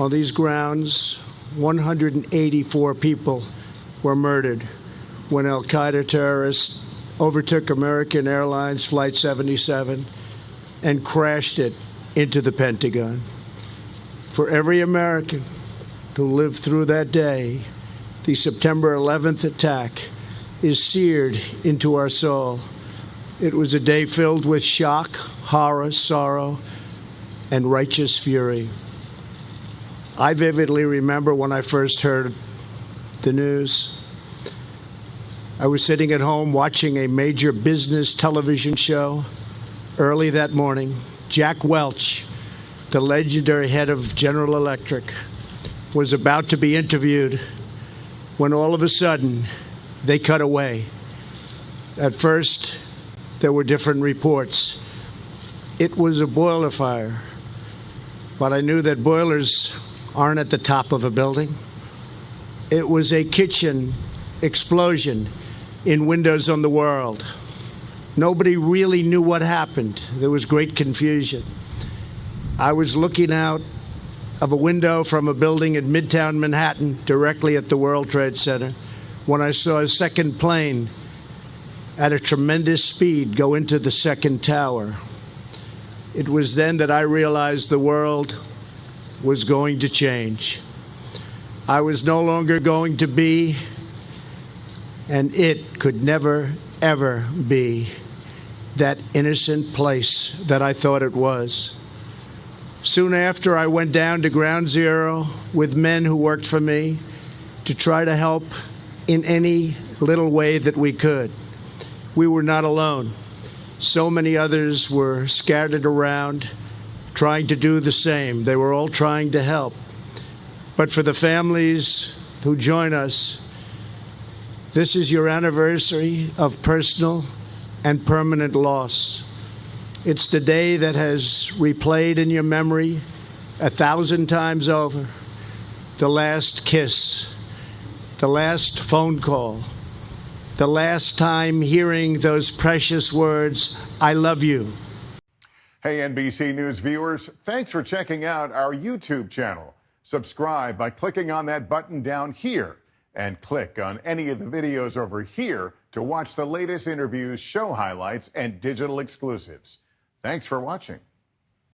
On these grounds, 184 people were murdered when al-Qaeda terrorists overtook American Airlines Flight 77 and crashed it into the Pentagon. For every American who lived through that day, the September 11th attack is seared into our soul. It was a day filled with shock, horror, sorrow, and righteous fury. I vividly remember when I first heard the news. I was sitting at home watching a major business television show. Early that morning, Jack Welch, the legendary head of General Electric, was about to be interviewed when all of a sudden they cut away. At first, there were different reports. It was a boiler fire, but I knew that boilers aren't at the top of a building. It was a kitchen explosion in Windows on the World. Nobody really knew what happened. There was great confusion. I was looking out of a window from a building in Midtown Manhattan, directly at the World Trade Center, when I saw a second plane at a tremendous speed go into the second tower. It was then that I realized the world was going to change. I was no longer going to be, and it could never, ever be, that innocent place that I thought it was. Soon after, I went down to Ground Zero with men who worked for me to try to help in any little way that we could. We were not alone. So many others were scattered around, trying to do the same. They were all trying to help. But for the families who join us, this is your anniversary of personal and permanent loss. It's the day that has replayed in your memory 1,000 times over. The last kiss, the last phone call, the last time hearing those precious words, "I love you." Hey, NBC News viewers, thanks for checking out our YouTube channel. Subscribe by clicking on that button down here and click on any of the videos over here to watch the latest interviews, show highlights, and digital exclusives. Thanks for watching.